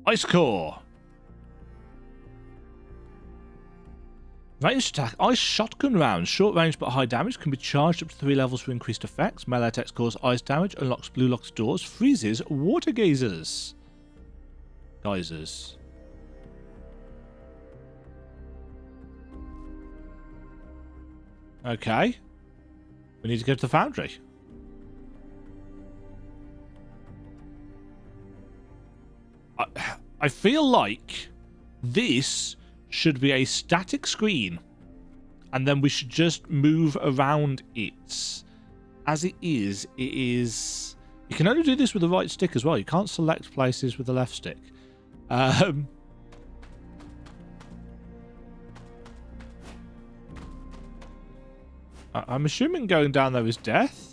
Ice Core. Ranged attack. Ice shotgun rounds. Short range but high damage. Can be charged up to 3 levels for increased effects. Melee attacks cause ice damage. Unlocks blue locks doors. Freezes water geysers. Geysers. Okay. We need to go to the foundry. I feel like this should be a static screen, and then we should just move around it. As it is, you can only do this with the right stick as well. You can't select places with the left stick. I'm assuming going down there is death.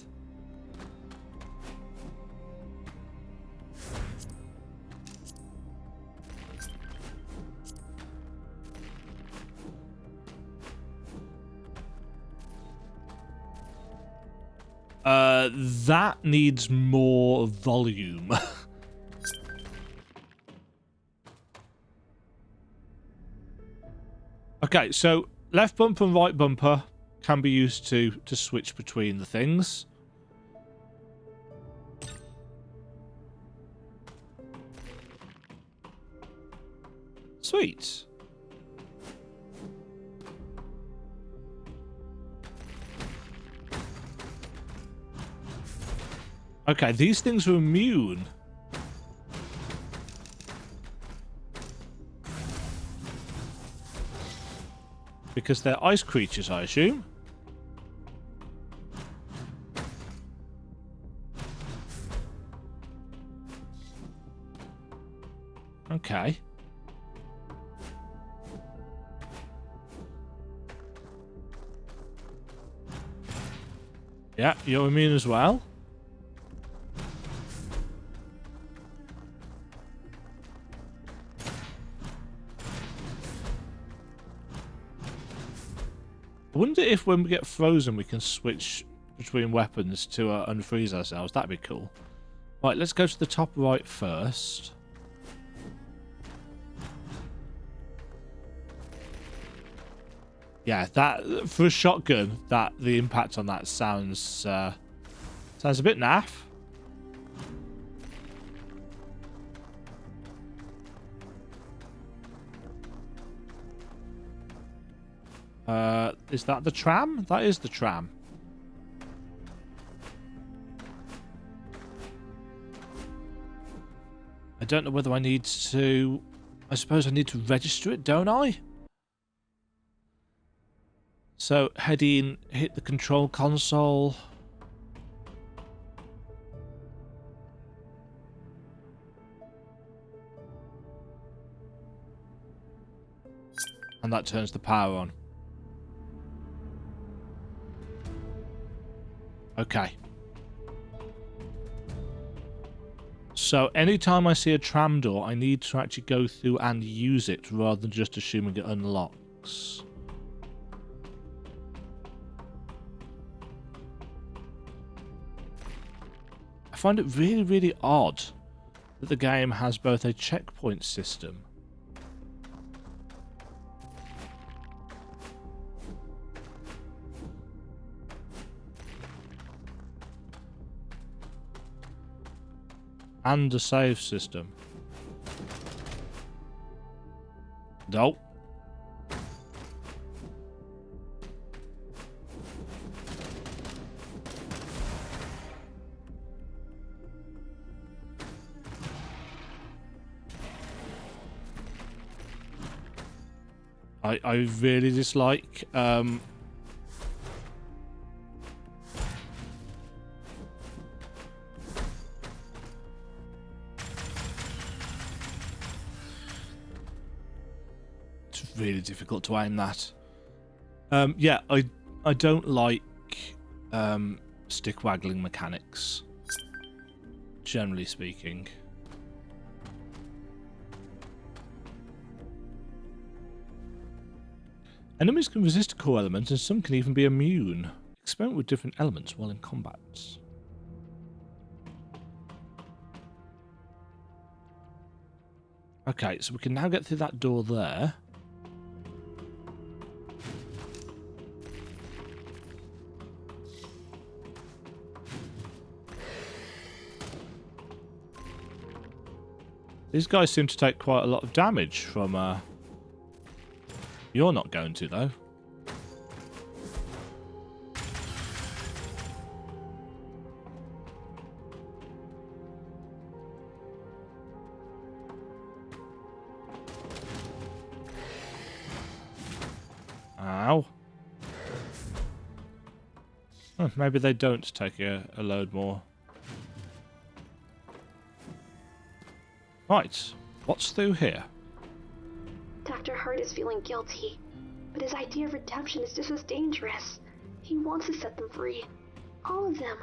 That needs more volume. Okay, so left bumper and right bumper can be used to switch between the things. Sweet. Okay, these things are immune. Because they're ice creatures, I assume. Okay. Yeah, you're immune as well. I wonder if when we get frozen we can switch between weapons to unfreeze ourselves. That'd be cool. Right, let's go to the top right first. Yeah, that for a shotgun, the impact on that sounds a bit naff. Is that the tram? That is the tram. I don't know whether I need to... I suppose I need to register it, don't I? So, head in, hit the control console. And that turns the power on. Okay. So anytime I see a tram door, I need to actually go through and use it rather than just assuming it unlocks. I find it really, really odd that the game has both a checkpoint system and a save system. Nope. I really dislike really difficult to aim that. Yeah, I don't like stick waggling mechanics, generally speaking. Enemies can resist a core element and some can even be immune. Experiment with different elements while in combat. Okay, so we can now get through that door there. These guys seem to take quite a lot of damage from... You're not going to, though. Ow. Oh, maybe they don't take a load more. Right, what's through here? Dr. Hart is feeling guilty, but his idea of redemption is just as dangerous. He wants to set them free. All of them.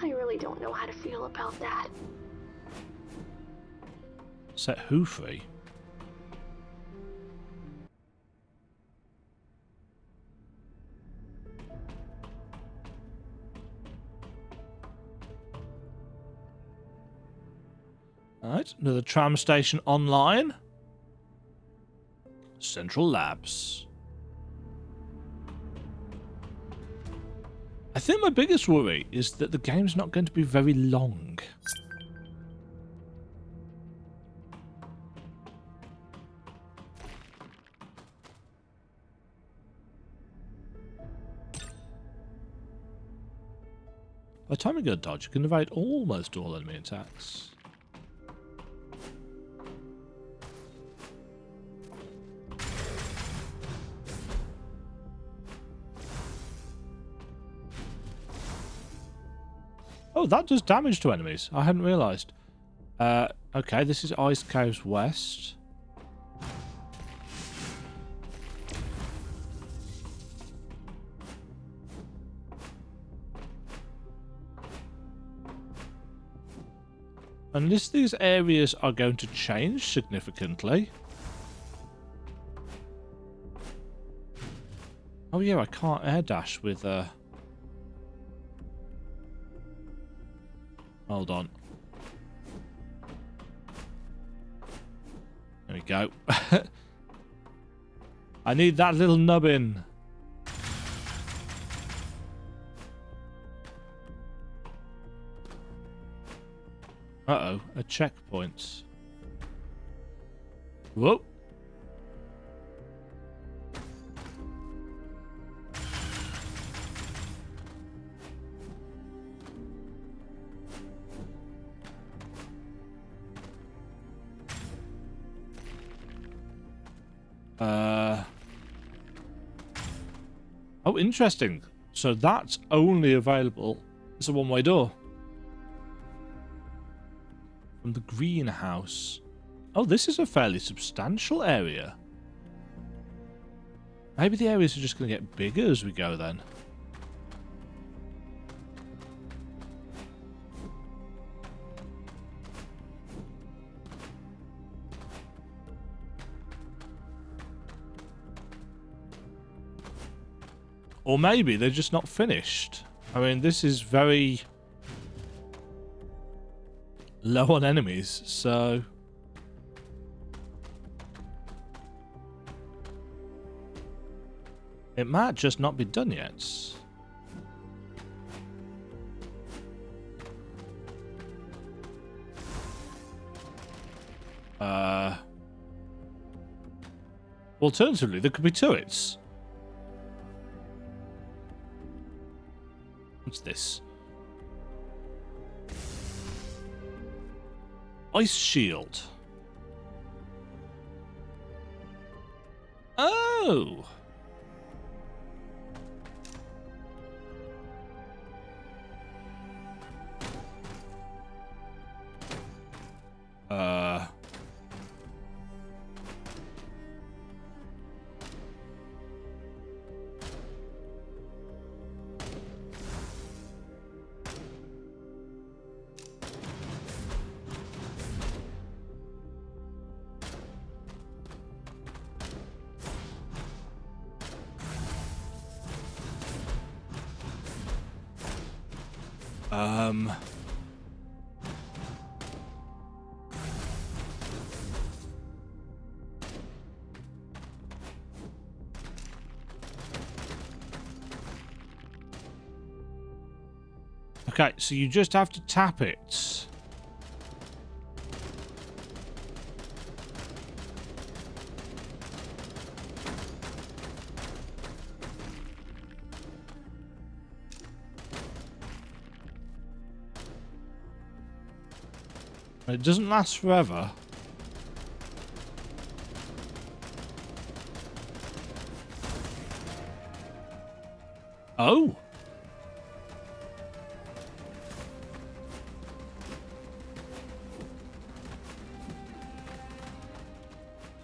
I really don't know how to feel about that. Set who free? Alright, another tram station online. Central Labs. I think my biggest worry is that the game's not going to be very long. By the time you go dodge, you can evade almost all enemy attacks. Oh, that does damage to enemies. I hadn't realised. Okay, this is Ice Caves West. Unless these areas are going to change significantly. Oh yeah, I can't air dash with... Hold on. There we go. I need that little nubbin. Uh-oh, a checkpoint. Whoa. Oh, interesting. So that's only available as a one-way door. From the greenhouse. Oh, this is a fairly substantial area. Maybe the areas are just going to get bigger as we go then. Or maybe they're just not finished. I mean, this is very low on enemies, so... It might just not be done yet. Alternatively, there could be turrets. What's this? Ice shield. Oh! Okay, so you just have to tap it. It doesn't last forever. Oh.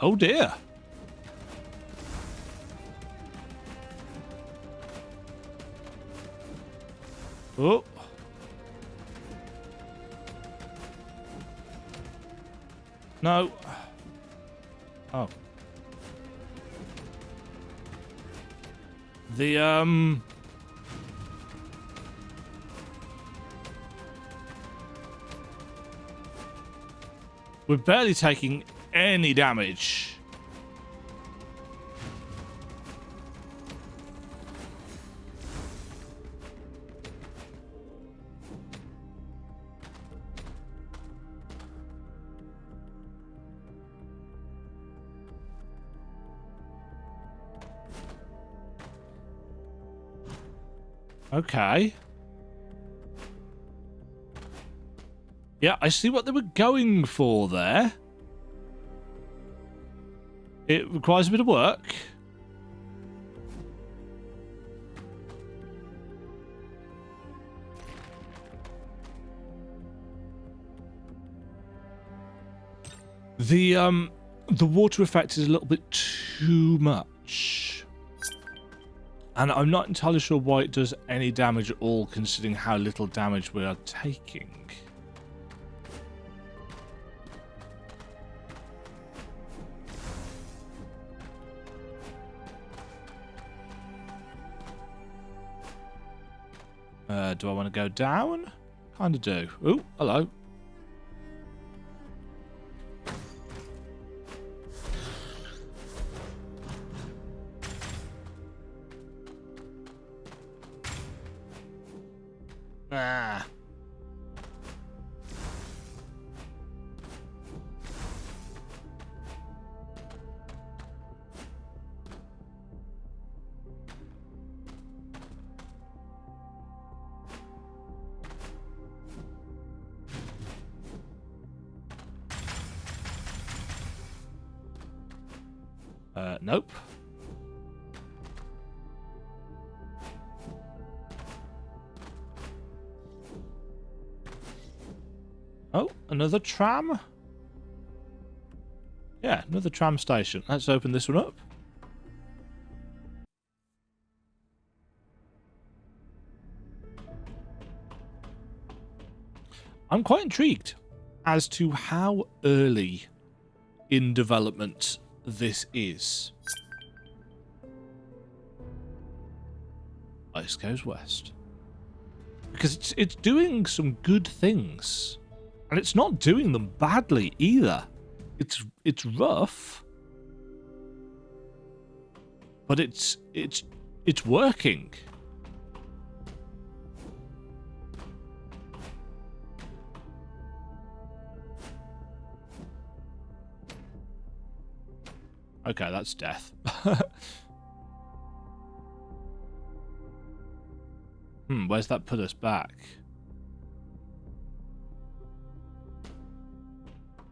Oh dear. Oh. No. Oh. We're barely taking any damage. Okay. Yeah, I see what they were going for there. It requires a bit of work. The water effect is a little bit too much. And I'm not entirely sure why it does any damage at all, considering how little damage we are taking. Do I want to go down? Kind of do. Oh, hello. Ah. Nope. Oh, another tram? Yeah, another tram station. Let's open this one up. I'm quite intrigued as to how early in development this is. Ice goes west. Because it's doing some good things. And it's not doing them badly either. It's rough. But it's working. Okay, that's death. Where's that put us back?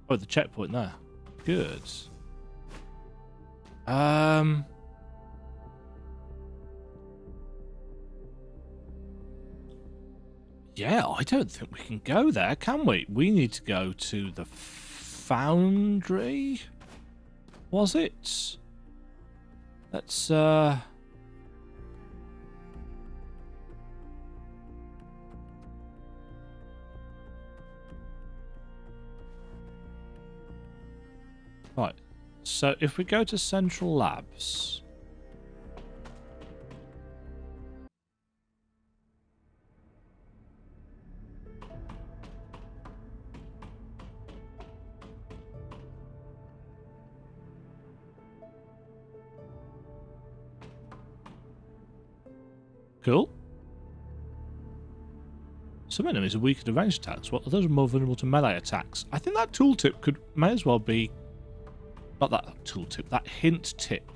Oh, the checkpoint there. Good. Yeah, I don't think we can go there, can we? We need to go to the foundry. Was it? Let's Right. So if we go to Central Labs. Cool. Some enemies are weaker to ranged attacks, while others are more vulnerable to melee attacks. I think that tooltip may as well be... Not that tooltip, that hint tip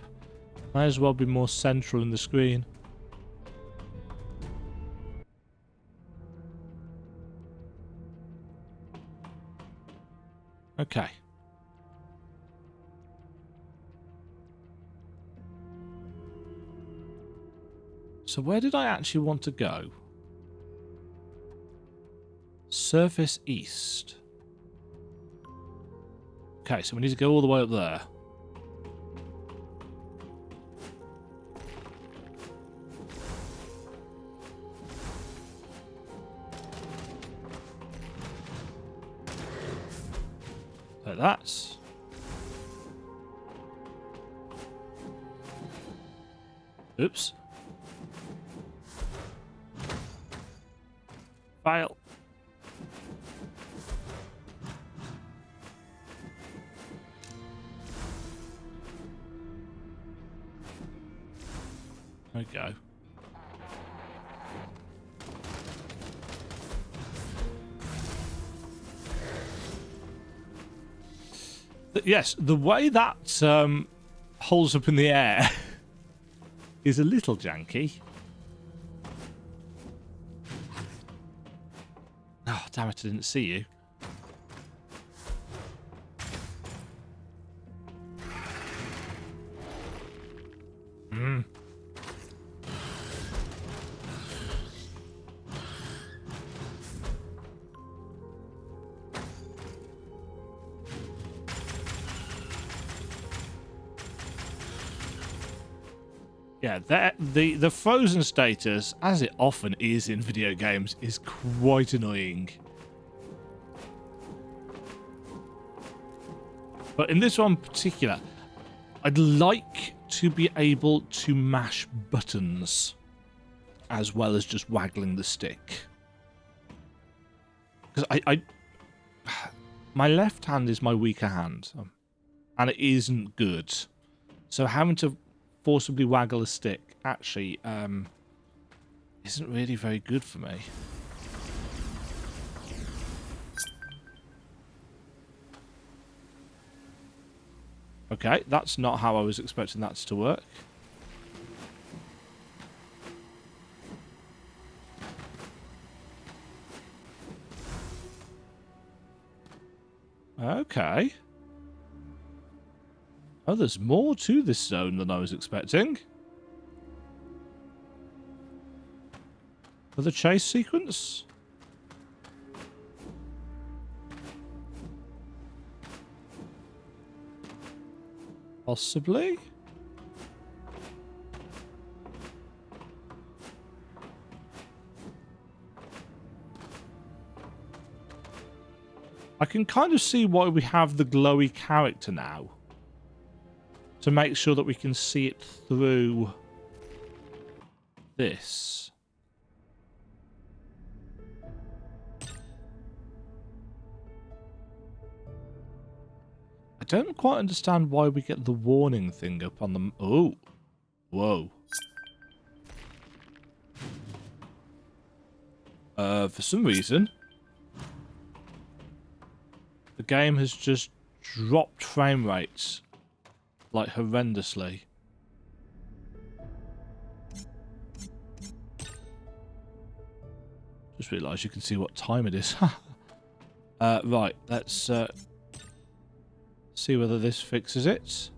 may as well be more central in the screen. Okay. So where did I actually want to go? Surface east. Okay, so we need to go all the way up there. Like that. Oops. Fail. There we go. Yes, the way that holds up in the air is a little janky. Oh, damn it, I didn't see you. Yeah, the frozen status, as it often is in video games, is quite annoying. But in this one in particular, I'd like to be able to mash buttons as well as just waggling the stick. Because my left hand is my weaker hand, and it isn't good. So having to forcibly waggle a stick actually isn't really very good for me. Okay, that's not how I was expecting that to work. Okay. Oh, there's more to this zone than I was expecting. For the chase sequence? Possibly? I can kind of see why we have the glowy character now. To make sure that we can see it through this. I don't quite understand why we get the warning thing up on the... Oh. Whoa. For some reason, the game has just dropped frame rates. Like, horrendously. Just realised you can see what time it is. Right, let's see whether this fixes it.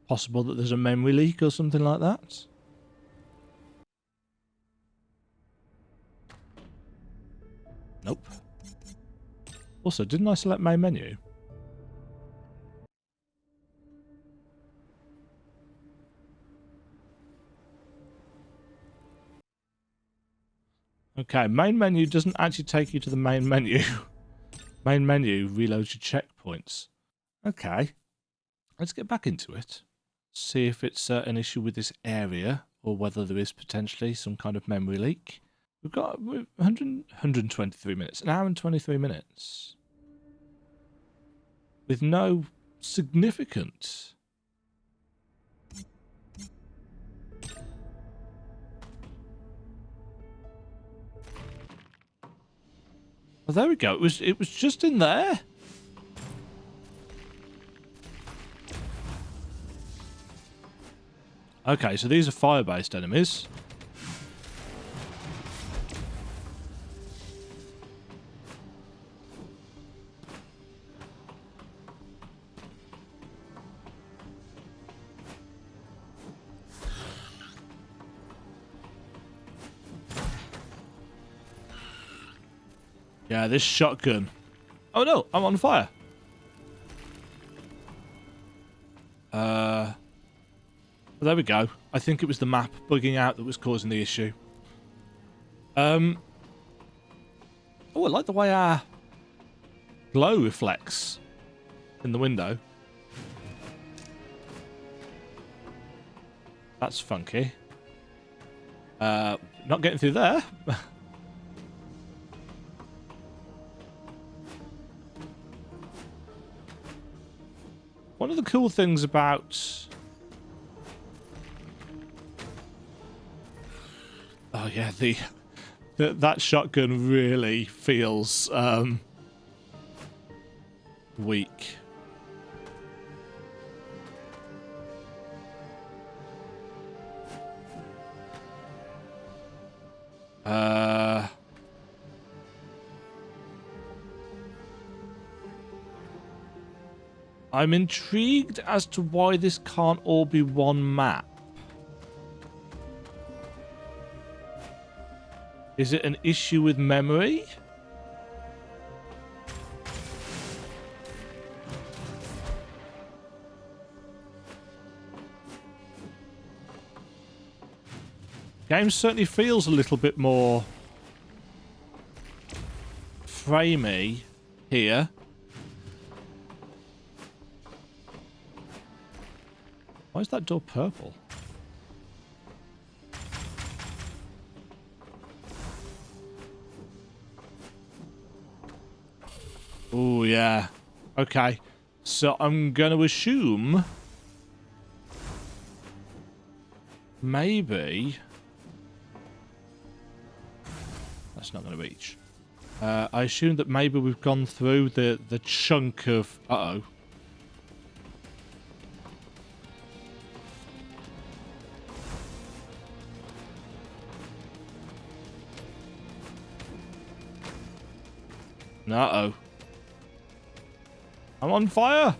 Possible that there's a memory leak or something like that. Nope. Also, didn't I select main menu? Okay, main menu doesn't actually take you to the main menu. Main menu reloads your checkpoints. Okay, let's get back into it. See if it's an issue with this area or whether there is potentially some kind of memory leak. We've got 123 minutes, an hour and 23 minutes. With no significant... Oh, there we go. It was just in there. Okay, so these are fire-based enemies. Yeah, this shotgun. Oh no, I'm on fire. Well, there we go. I think it was the map bugging out that was causing the issue. Oh, I like the way our glow reflects in the window. That's funky. Not getting through there. One of the cool things about... Oh yeah, that shotgun really feels weak. I'm intrigued as to why this can't all be one map. Is it an issue with memory? Game certainly feels a little bit more framey here. Why is that door purple? Oh, yeah. Okay. So I'm going to assume... maybe... That's not going to reach. I assume that maybe we've gone through the chunk of... Uh-oh. Uh-oh. I'm on fire!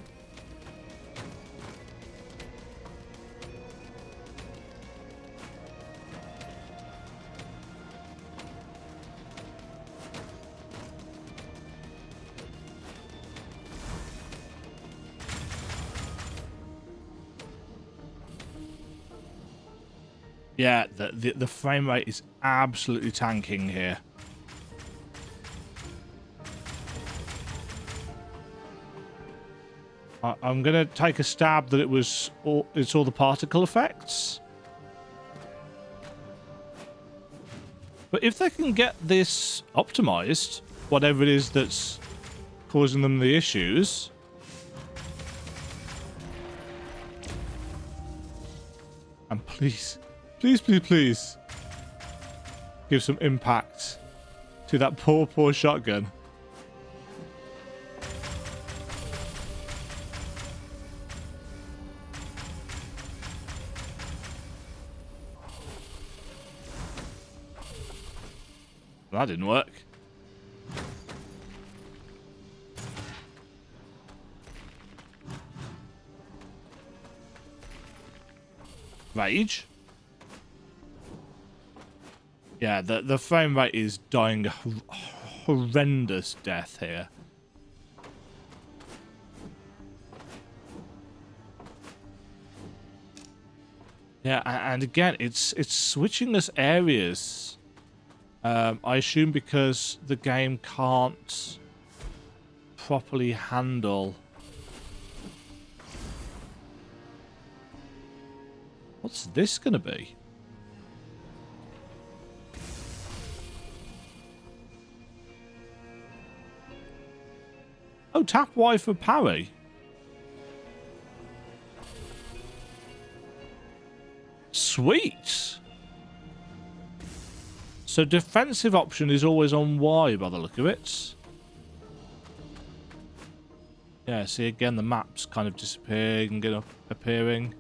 Yeah, the frame rate is absolutely tanking here. I'm going to take a stab that it's all the particle effects. But if they can get this optimized, whatever it is that's causing them the issues... And please, please, please, please, give some impact to that poor shotgun. That didn't work. Rage. Yeah, the frame rate is dying a horrendous death here. Yeah, and again, it's switching us areas. I assume because the game can't properly handle... What's this going to be? Oh, tap Y for parry. Sweet. So defensive option is always on Y by the look of it. Yeah, see again the map's kind of disappearing and appearing.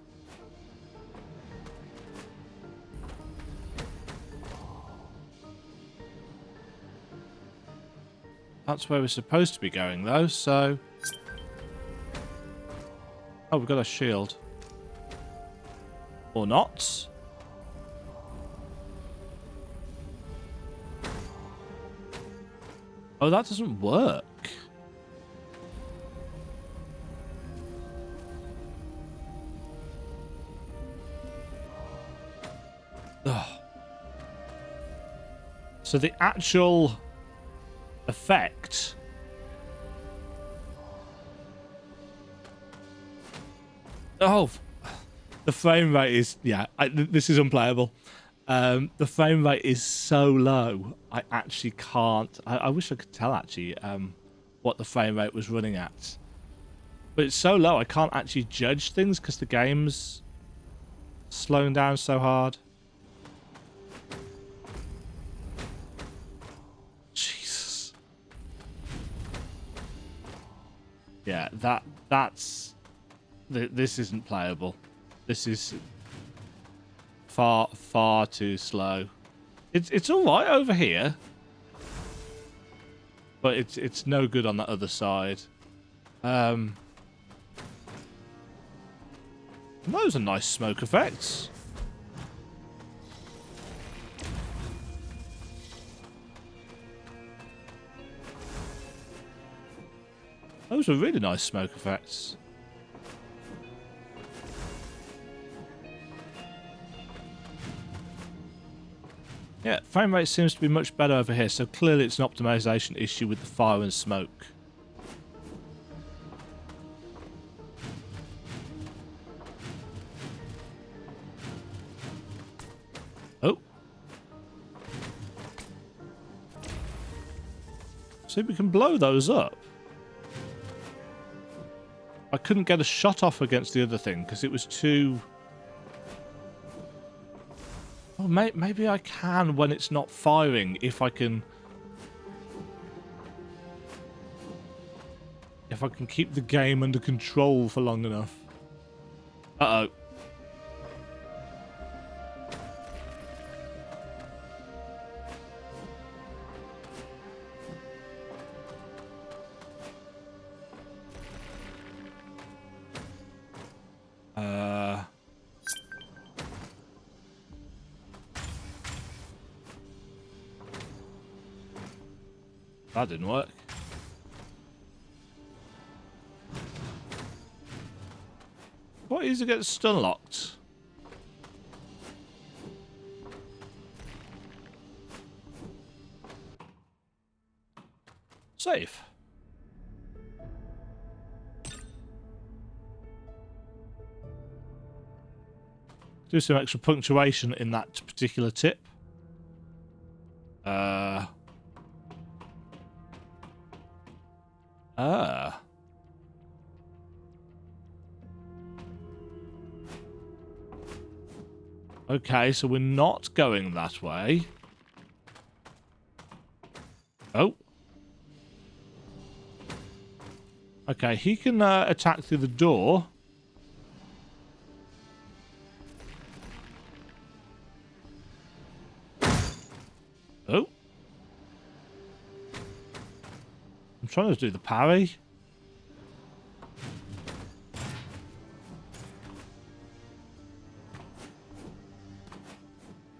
That's where we're supposed to be going though, so... Oh, we've got a shield. Or not. Oh, that doesn't work. Ugh. So the actual effect... Oh, the frame rate is... Yeah, this is unplayable. The frame rate is so low, I actually can't... I wish I could tell, actually, what the frame rate was running at. But it's so low, I can't actually judge things because the game's slowing down so hard. Jesus. Yeah, that's... This isn't playable. This is far too slow. It's all right over here, but it's no good on the other side. Those are nice smoke effects. Those are really nice smoke effects. Yeah, frame rate seems to be much better over here, so clearly it's an optimization issue with the fire and smoke. Oh. See, we can blow those up. I couldn't get a shot off against the other thing because it was too... Oh, maybe I can when it's not firing, if I can keep the game under control for long enough. Uh-oh. That didn't work. What is it gets stun locked? Save. Do some extra punctuation in that particular tip. Okay, so we're not going that way. Oh. Okay, he can attack through the door. Oh. I'm trying to do the parry.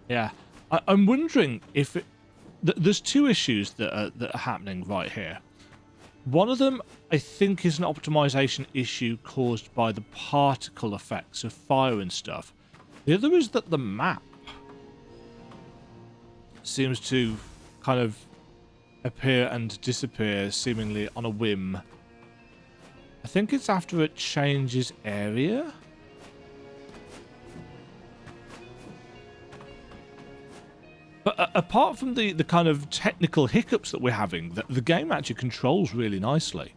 Yeah, I'm wondering if there's two issues that are happening right here. One of them, I think, is an optimization issue caused by the particle effects of fire and stuff. The other is that the map seems to kind of appear and disappear seemingly on a whim. I think it's after it changes area. But apart from the kind of technical hiccups that we're having, the game actually controls really nicely.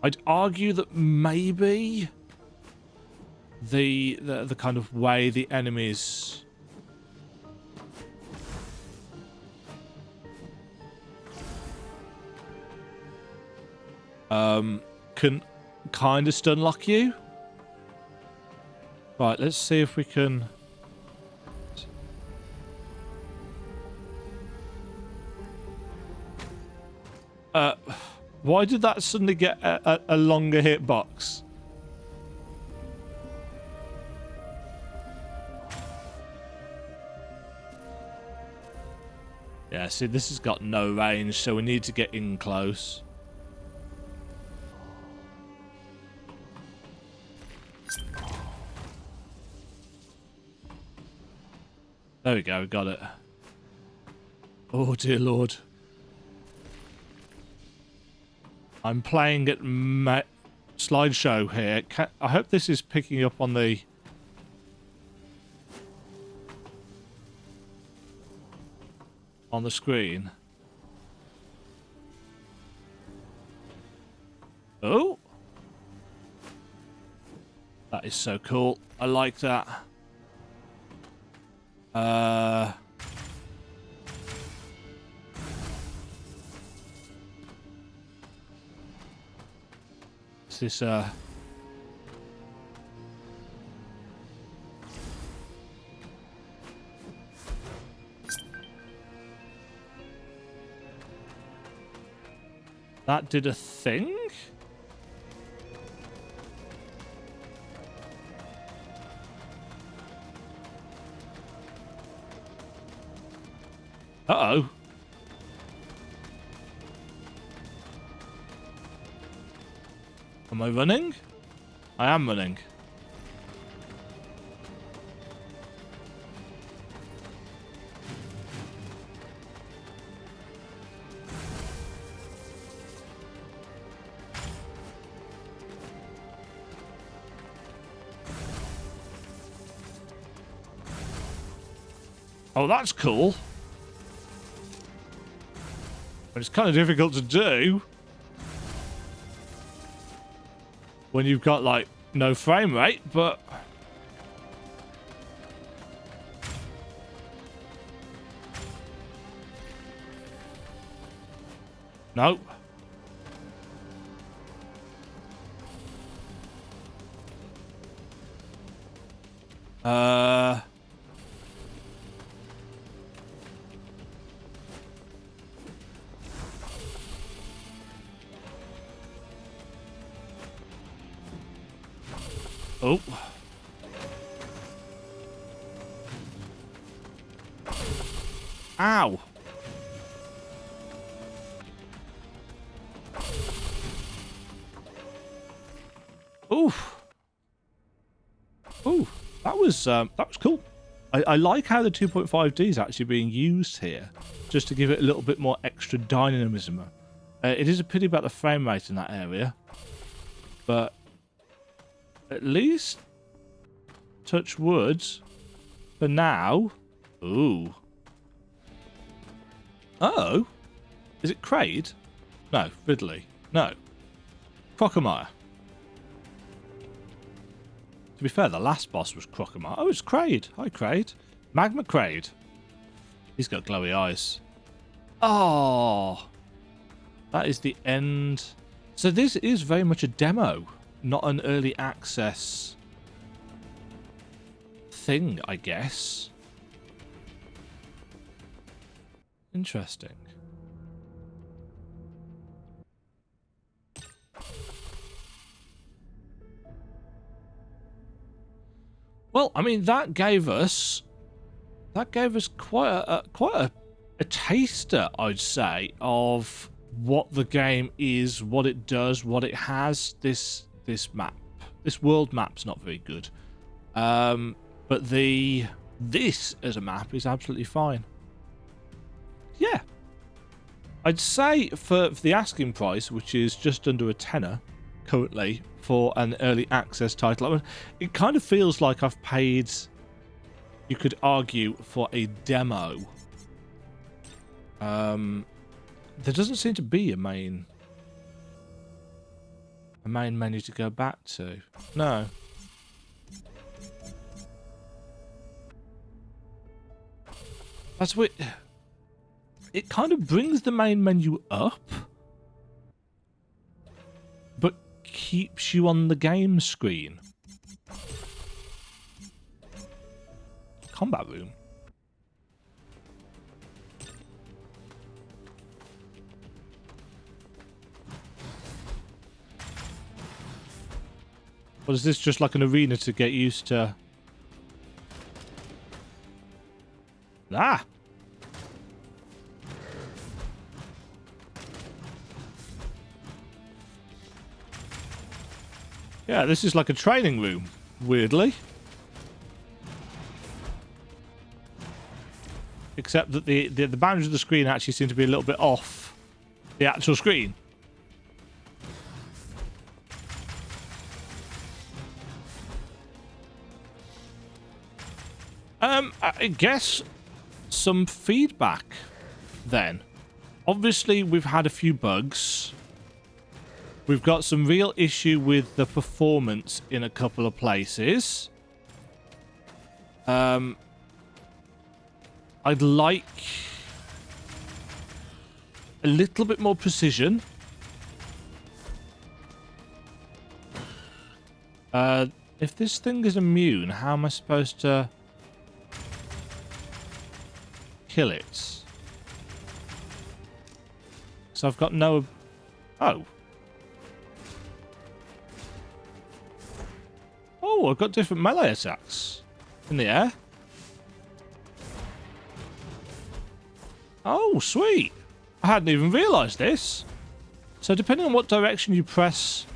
I'd argue that maybe the kind of way the enemies can kind of stun lock you. Right, let's see if we can. Why did that suddenly get a longer hitbox? Yeah, see, this has got no range, so we need to get in close. There we go, we got it. Oh, dear Lord. I'm playing at slideshow here. I hope this is picking up on the... on the screen. Oh! That is so cool. I like that. Is this that did a thing? Uh-oh. Am I running? I am running. Oh, that's cool. But it's kind of difficult to do when you've got, like, no frame rate, but... No. Oh. Ow. Oof. Ooh, that was cool. I like how the 2.5D is actually being used here, just to give it a little bit more extra dynamism. It is a pity about the frame rate in that area, but at least, touch wood, for now. Ooh. Oh, is it Kraid? No, Ridley. No, Crocomire. To be fair, the last boss was Crocomire. Oh, it's Kraid. Hi, Kraid. Magma Kraid. He's got glowy eyes. Oh, that is the end. So this is very much a demo, not an early access thing, I guess. Interesting. Well, I mean, that gave us quite a taster, I'd say, of what the game is, what it does, what it has. This map, this world map's not very good, but this as a map is absolutely fine. Yeah, I'd say for the asking price, which is just under a tenner currently for an early access title, I mean, it kind of feels like I've paid, you could argue, for a demo. There doesn't seem to be a main menu to go back to. No. That's what it kind of brings the main menu up, but keeps you on the game screen. Combat room. Or is this just like an arena to get used to? Ah! Yeah, this is like a training room, weirdly. Except that the boundaries of the screen actually seem to be a little bit off the actual screen. I guess some feedback then. Obviously, we've had a few bugs. We've got some real issue with the performance in a couple of places. I'd like a little bit more precision. If this thing is immune, how am I supposed to kill it? So I've got no... Oh. Oh, I've got different melee attacks in the air. Oh, sweet. I hadn't even realised this. So depending on what direction you press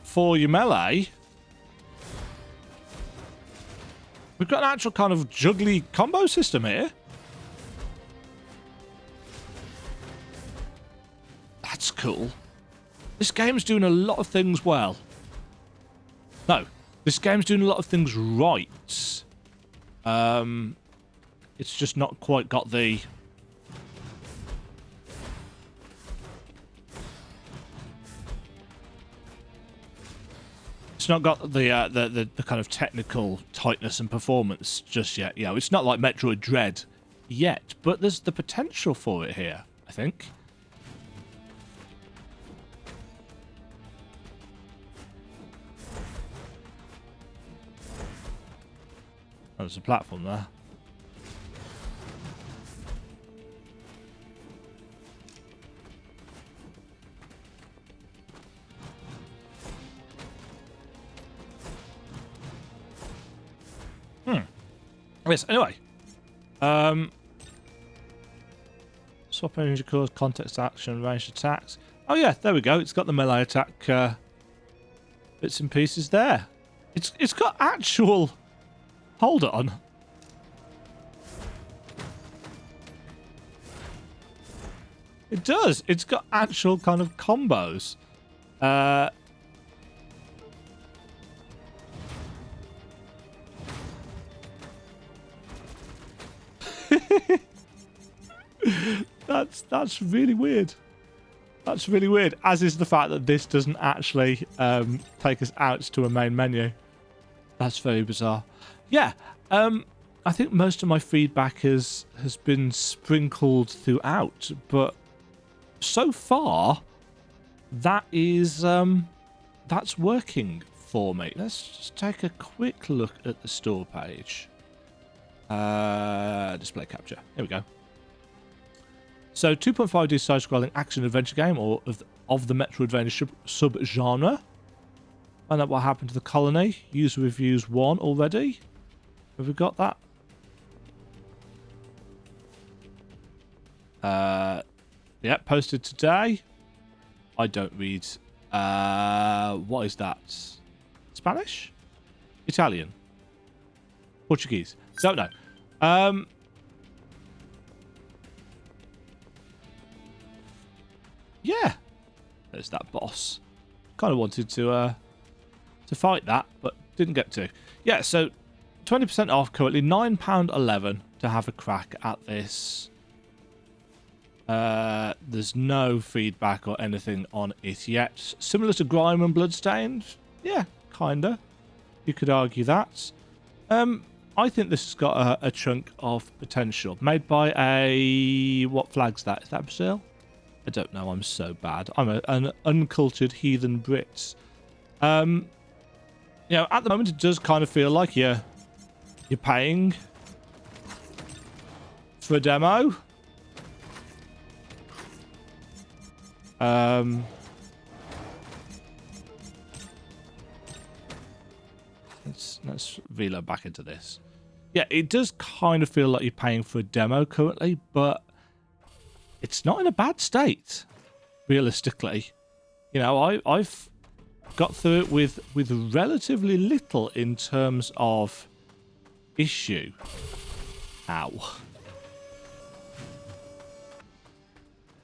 for your melee, we've got an actual kind of juggly combo system here. That's cool. This game's doing a lot of things well. No, this game's doing a lot of things right. It's just not quite got the... It's not got the kind of technical tightness and performance just yet. You know, it's not like Metroid Dread yet, but there's the potential for it here, I think. Oh, there's a platform there. Yes, anyway. Swap energy cores, context action, ranged attacks. Oh yeah, there we go. It's got the melee attack bits and pieces there. It's got actual... Hold on. It does. It's got actual kind of combos. That's really weird. That's really weird. As is the fact that this doesn't actually take us out to a main menu. That's very bizarre. Yeah, I think most of my feedback has been sprinkled throughout, but so far that is that's working for me. Let's just take a quick look at the store page. Display capture. Here we go. So 2.5D side-scrolling action-adventure game, or of the Metroidvania sub-genre. Find out what happened to the colony. User reviews 1 already. Have we got that? Yeah, posted today. I don't read. What is that? Spanish? Italian? Portuguese? Don't know. Yeah, there's that boss. Kind of wanted to fight that, but didn't get to. Yeah, so 20% off currently, £9.11 to have a crack at this. There's no feedback or anything on it yet. Similar to Grime and Bloodstained? Yeah, kinda. You could argue that. I'm I think this has got a chunk of potential. Made by a... What flag's that? Is that Brazil? I don't know. I'm so bad. I'm an uncultured heathen Brit. You know, at the moment, it does kind of feel like you're paying for a demo. Let's reload back into this. Yeah, it does kind of feel like you're paying for a demo currently, but it's not in a bad state, realistically. You know, I've got through it with relatively little in terms of issue. Ow.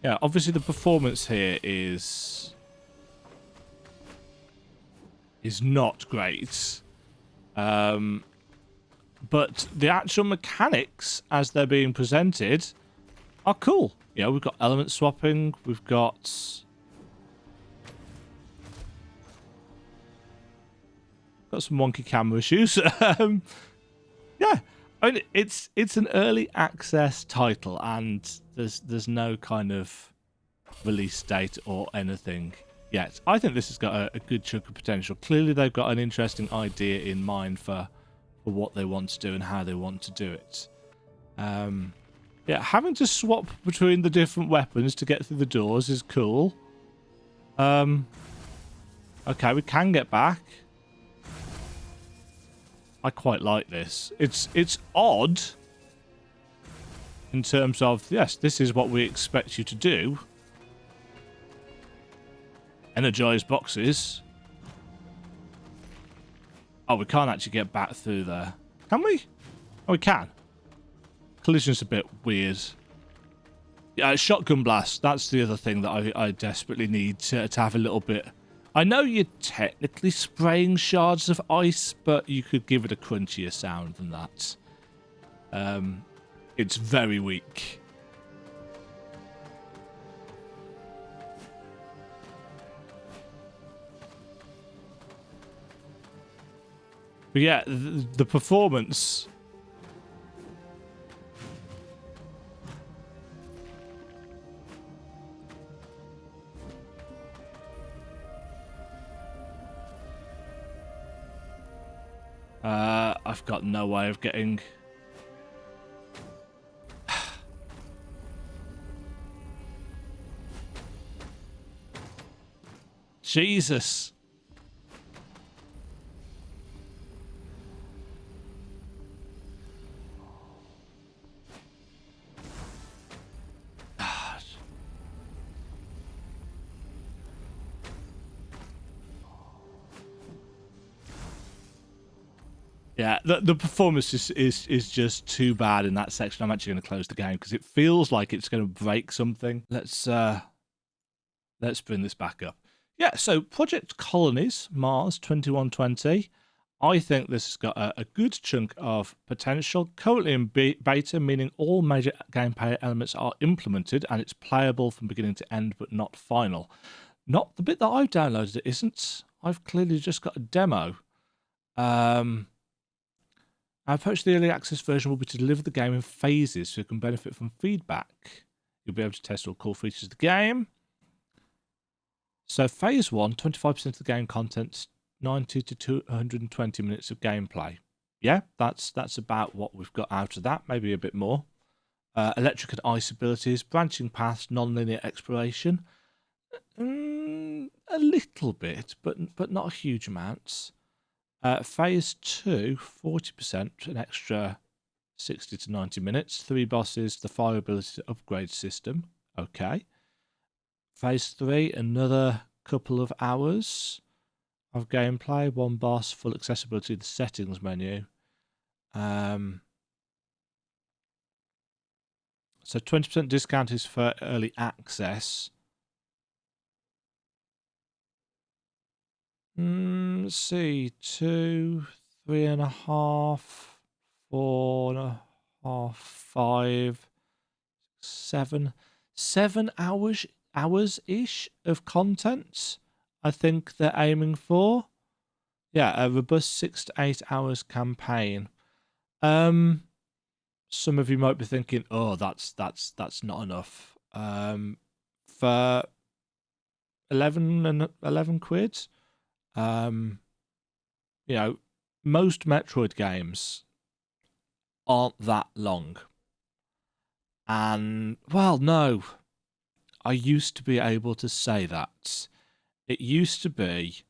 Yeah, obviously the performance here is not great. But the actual mechanics as they're being presented are cool. You know, we've got element swapping, we've got some wonky camera issues. Yeah, I mean, it's an early access title, and there's no kind of release date or anything yet. I think this has got a good chunk of potential. Clearly, they've got an interesting idea in mind for what they want to do and how they want to do it. Yeah, having to swap between the different weapons to get through the doors is cool. Okay, we can get back. I quite like this. It's odd in terms of, yes, this is what we expect you to do. Energize boxes. Oh, we can't actually get back through there. Can we? Oh, we can. Collision's a bit weird. Yeah, shotgun blast. That's the other thing that I desperately need to have a little bit. I know you're technically spraying shards of ice, but you could give it a crunchier sound than that. It's very weak. But yeah, the performance. I've got no way of getting. Jesus. Yeah, the performance is just too bad in that section. I'm actually going to close the game because it feels like it's going to break something. Let's bring this back up. Yeah, so Project Colonies, Mars 2120. I think this has got a good chunk of potential. Currently in beta, meaning all major gameplay elements are implemented and it's playable from beginning to end, but not final. Not the bit that I've downloaded, it isn't. I've clearly just got a demo. Our approach to the early access version will be to deliver the game in phases so you can benefit from feedback. You'll be able to test all core features of the game. So phase 1, 25% of the game content, 90 to 220 minutes of gameplay. Yeah, that's about what we've got out of that, maybe a bit more. Electric and ice abilities, branching paths, non-linear exploration. A little bit, but not huge amounts. Phase 2, 40%, an extra 60 to 90 minutes. 3 bosses, the fire ability to upgrade system. Okay. Phase 3, another couple of hours of gameplay. 1 boss, full accessibility of the settings menu. So 20% discount is for early access. Let's see, 2, 3.5, 4.5, 5, 7 hours-ish of content. I think they're aiming for. Yeah, a robust 6 to 8 hours campaign. Some of you might be thinking, oh, that's not enough. For 11 quid, you know, most Metroid games aren't that long. And, well, no, I used to be able to say that. It used to be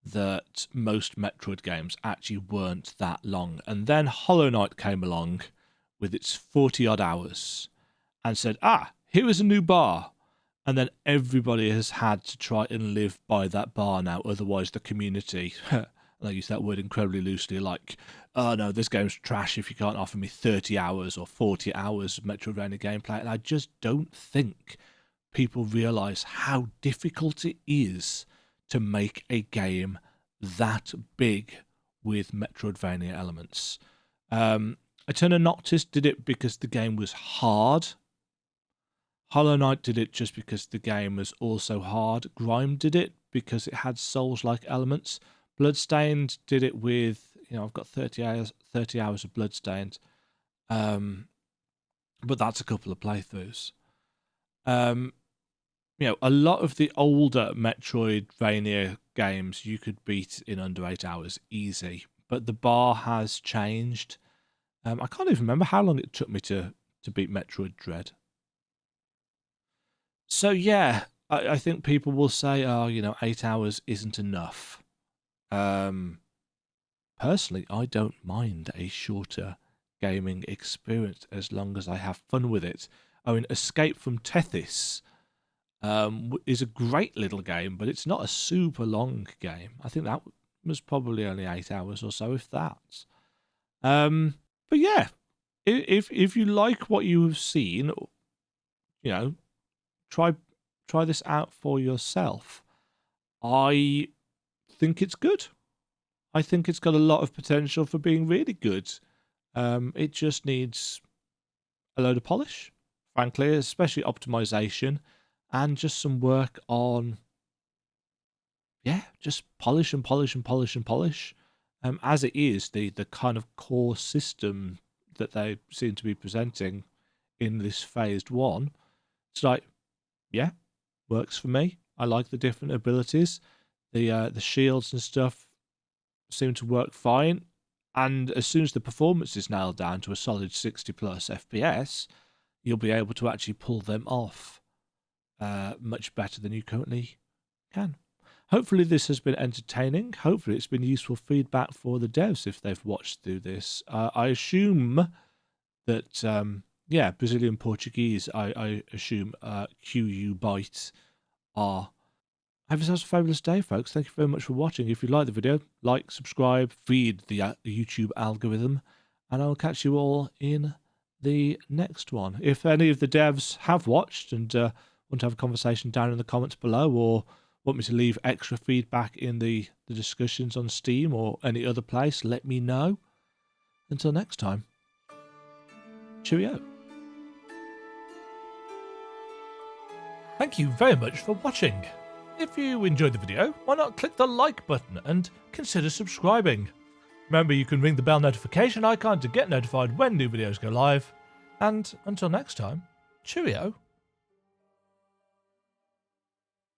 that most Metroid games actually weren't that long. And then Hollow Knight came along with its 40-odd hours and said, here is a new bar. And then everybody has had to try and live by that bar now, otherwise the community, and I use that word incredibly loosely, like, oh no, this game's trash if you can't offer me 30 hours or 40 hours of Metroidvania gameplay. And I just don't think people realise how difficult it is to make a game that big with Metroidvania elements. Eterna Noctis did it because the game was hard. Hollow Knight did it just because the game was also hard. Grime did it because it had Souls-like elements. Bloodstained did it with, I've got 30 hours of Bloodstained. But that's a couple of playthroughs. A lot of the older Metroidvania games you could beat in under 8 hours easy, but the bar has changed. I can't even remember how long it took me to beat Metroid Dread. So yeah, I think people will say, 8 hours isn't enough. Personally, I don't mind a shorter gaming experience as long as I have fun with it. I mean, Escape from Tethys is a great little game, but it's not a super long game. I think that was probably only 8 hours or so, if that. But yeah, if you like what you've seen, try this out for yourself. I think it's good. I think it's got a lot of potential for being really good. It just needs a load of polish, frankly, especially optimization, and just some work on, just polish and polish and polish and polish. As it is, the kind of core system that they seem to be presenting in this phased one, it's like, works for me. I like the different abilities. The shields and stuff seem to work fine. And as soon as the performance is nailed down to a solid 60 plus FPS, you'll be able to actually pull them off much better than you currently can. Hopefully this has been entertaining. Hopefully it's been useful feedback for the devs if they've watched through this. I assume that, Brazilian Portuguese, I assume QU Byte are. Have yourselves a fabulous day, folks. Thank you very much for watching. If you like the video, like, subscribe, feed the YouTube algorithm, and I'll catch you all in the next one. If any of the devs have watched and want to have a conversation down in the comments below, or want me to leave extra feedback in the discussions on Steam or any other place, let me know. Until next time, cheerio. Thank you very much for watching. If you enjoyed the video, why not click the like button and consider subscribing. Remember, you can ring the bell notification icon to get notified when new videos go live. And until next time, cheerio.